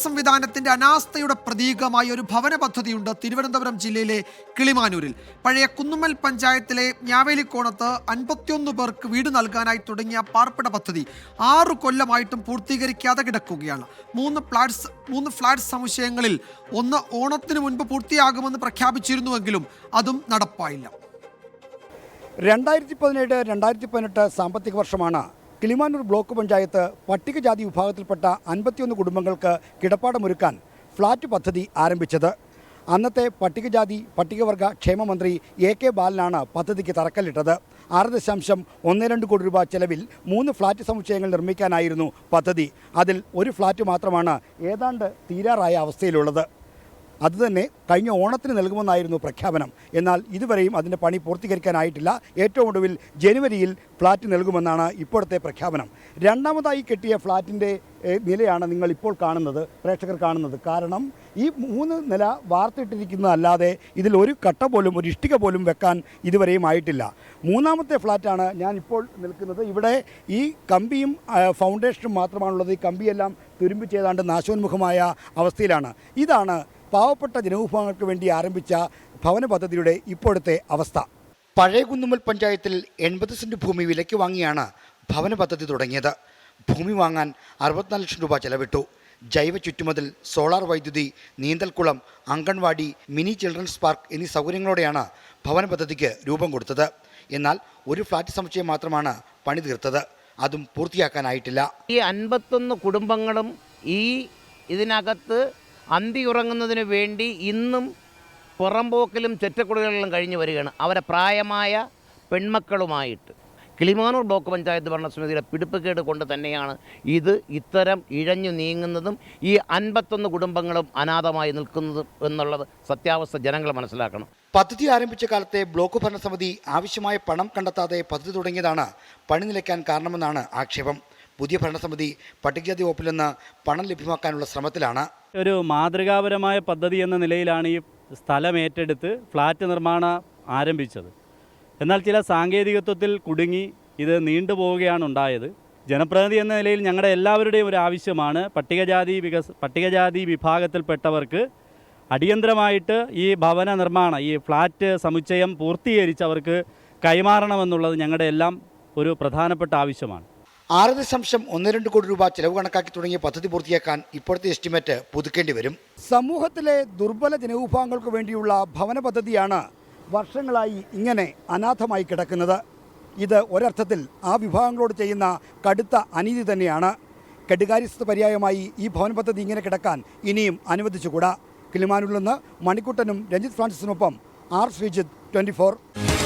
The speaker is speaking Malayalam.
സംവിധാനത്തിന്റെ അനാസ്ഥയുടെ പ്രതീകമായി ഒരു ഭവന പദ്ധതിയുണ്ട് തിരുവനന്തപുരം ജില്ലയിലെ കിളിമാനൂരിൽ. പഴയ കുന്നുമ്മൽ പഞ്ചായത്തിലെ ഞാവേലിക്കോണത്ത് 51 പേർക്ക് വീട് നൽകാനായി തുടങ്ങിയ പാർപ്പിട പദ്ധതി 6 കൊല്ലമായിട്ടും പൂർത്തീകരിക്കാതെ കിടക്കുകയാണ്. 3 ഫ്ലാറ്റ് സമുച്ചയങ്ങളിൽ ഒന്ന് ഓണത്തിന് മുൻപ് പൂർത്തിയാകുമെന്ന് പ്രഖ്യാപിച്ചിരുന്നുവെങ്കിലും അതും നടപ്പായില്ല. 2017-2018 സാമ്പത്തിക വർഷമാണ് കിളിമാനൂർ ബ്ലോക്ക് പഞ്ചായത്ത് പട്ടികജാതി വിഭാഗത്തിൽപ്പെട്ട 51 കുടുംബങ്ങൾക്ക് കിടപ്പാടമൊരുക്കാൻ ഫ്ളാറ്റ് പദ്ധതി ആരംഭിച്ചത്. അന്നത്തെ പട്ടികവർഗ ക്ഷേമ മന്ത്രി AK ബാലനാണ് പദ്ധതിക്ക് തറക്കല്ലിട്ടത്. 6.12 കോടി രൂപ ചെലവിൽ 3 ഫ്ളാറ്റ് സമുച്ചയങ്ങൾ നിർമ്മിക്കാനായിരുന്നു പദ്ധതി. അതിൽ ഒരു ഫ്ളാറ്റ് മാത്രമാണ് ഏതാണ്ട് തീരാറായ അവസ്ഥയിലുള്ളത്. അതുതന്നെ കഴിഞ്ഞ ഓണത്തിന് നൽകുമെന്നായിരുന്നു പ്രഖ്യാപനം. എന്നാൽ ഇതുവരെയും അതിൻ്റെ പണി പൂർത്തീകരിക്കാനായിട്ടില്ല. ഏറ്റവും ഒടുവിൽ ജനുവരിയിൽ ഫ്ളാറ്റ് നൽകുമെന്നാണ് ഇപ്പോഴത്തെ പ്രഖ്യാപനം. രണ്ടാമതായി കെട്ടിയ ഫ്ളാറ്റിൻ്റെ നിലയാണ് നിങ്ങൾ ഇപ്പോൾ കാണുന്നത്, പ്രേക്ഷകർ കാണുന്നത്. കാരണം ഈ 3 നില വാർത്തിട്ടിരിക്കുന്നതല്ലാതെ ഇതിൽ ഒരു കട്ട പോലും, ഒരു ഇഷ്ടിക പോലും വെക്കാൻ ഇതുവരെയും ആയിട്ടില്ല. മൂന്നാമത്തെ ഫ്ളാറ്റാണ് ഞാൻ ഇപ്പോൾ നിൽക്കുന്നത്. ഇവിടെ ഈ കമ്പിയും ഫൗണ്ടേഷനും മാത്രമാണുള്ളത്. ഈ കമ്പിയെല്ലാം തുരുമ്പിച്ച് ഏതാണ്ട് നാശോന്മുഖമായ അവസ്ഥയിലാണ്. ഇതാണ് പാവപ്പെട്ട ജനവിഭാഗങ്ങൾക്ക് വേണ്ടി ആരംഭിച്ച ഭവന പദ്ധതിയുടെ ഇപ്പോഴത്തെ അവസ്ഥ. പഴയ കുന്നുമ്മൽ പഞ്ചായത്തിൽ 80 സെന്റ് ഭൂമി വിലയ്ക്ക് വാങ്ങിയാണ് ഭവന പദ്ധതി തുടങ്ങിയത്. ഭൂമി വാങ്ങാൻ 64 ലക്ഷം രൂപ ചെലവിട്ടു. ജൈവ ചുറ്റുമതിൽ, സോളാർ വൈദ്യുതി, നീന്തൽക്കുളം, അംഗൻവാടി, മിനി ചിൽഡ്രൻസ് പാർക്ക് എന്നീ സൗകര്യങ്ങളോടെയാണ് ഭവന പദ്ധതിക്ക് രൂപം കൊടുത്തത്. എന്നാൽ ഒരു ഫ്ളാറ്റ് സമുച്ചയം മാത്രമാണ് പണി തീർത്തത്. അതും പൂർത്തിയാക്കാനായിട്ടില്ല. ഈ 51 കുടുംബങ്ങളും ഇതിനകത്ത് അന്തിയുറങ്ങുന്നതിന് വേണ്ടി ഇന്നും പുറമ്പോക്കിലും ചെറ്റക്കുടികളിലും കഴിഞ്ഞു വരികയാണ്. അവരെ പ്രായമായ പെൺമക്കളുമായിട്ട് കിളിമാനൂർ ബ്ലോക്ക് പഞ്ചായത്ത് ഭരണസമിതിയുടെ പിടിപ്പുകേട് കൊണ്ട് തന്നെയാണ് ഇത് ഇത്തരം ഇഴഞ്ഞു നീങ്ങുന്നതും ഈ 51 കുടുംബങ്ങളും അനാഥമായി നിൽക്കുന്നതും എന്നുള്ളത് സത്യാവസ്ഥ ജനങ്ങൾ മനസ്സിലാക്കണം. പദ്ധതി ആരംഭിച്ച കാലത്തെ ബ്ലോക്ക് ഭരണസമിതി ആവശ്യമായ പണം കണ്ടെത്താതെ പദ്ധതി തുടങ്ങിയതാണ് പണി നിലയ്ക്കാൻ കാരണമെന്നാണ് ആക്ഷേപം. പുതിയ ഭരണസമിതി പട്ടികജാതി വകുപ്പിൽ നിന്ന് പണം ലഭ്യമാക്കാനുള്ള ശ്രമത്തിലാണ്. ഒരു മാതൃകാപരമായ പദ്ധതി എന്ന നിലയിലാണ് ഈ സ്ഥലം ഏറ്റെടുത്ത് ഫ്ലാറ്റ് നിർമ്മാണം ആരംഭിച്ചത്. എന്നാൽ ചില സാങ്കേതികത്വത്തിൽ കുടുങ്ങി ഇത് നീണ്ടുപോവുകയാണ് ഉണ്ടായത്. ജനപ്രതിനിധി എന്ന നിലയിൽ ഞങ്ങളുടെ എല്ലാവരുടെയും ഒരു ആവശ്യമാണ് പട്ടികജാതി വിഭാഗത്തിൽപ്പെട്ടവർക്ക് അടിയന്തരമായിട്ട് ഈ ഭവന നിർമ്മാണം, ഈ ഫ്ലാറ്റ് സമുച്ചയം പൂർത്തീകരിച്ച് അവർക്ക് കൈമാറണമെന്നുള്ളത് ഞങ്ങളുടെ എല്ലാം ഒരു പ്രധാനപ്പെട്ട ആവശ്യമാണ്. 6.12 കോടി രൂപ ചെലവ് കണക്കാക്കി തുടങ്ങിയ പദ്ധതി പൂർത്തിയാക്കാൻ ഇപ്പോഴത്തെ എസ്റ്റിമേറ്റ് പുതുക്കേണ്ടി വരും. സമൂഹത്തിലെ ദുർബല ജനവിഭാഗങ്ങൾക്ക് വേണ്ടിയുള്ള ഭവന പദ്ധതിയാണ് വർഷങ്ങളായി ഇങ്ങനെ അനാഥമായി കിടക്കുന്നത്. ഇത് ഒരർത്ഥത്തിൽ ആ വിഭാഗങ്ങളോട് ചെയ്യുന്ന കടുത്ത അനീതി തന്നെയാണ്. കെടുകാര്യസ്ഥ പര്യായമായി ഈ ഭവന പദ്ധതി ഇങ്ങനെ കിടക്കാൻ ഇനിയും അനുവദിച്ചുകൂടാ. കിളിമാനൂരിൽ നിന്ന് മണിക്കുട്ടനും രഞ്ജിത്ത് ഫ്രാൻസിസിനൊപ്പം R. ശ്രീജിത്ത്, 24.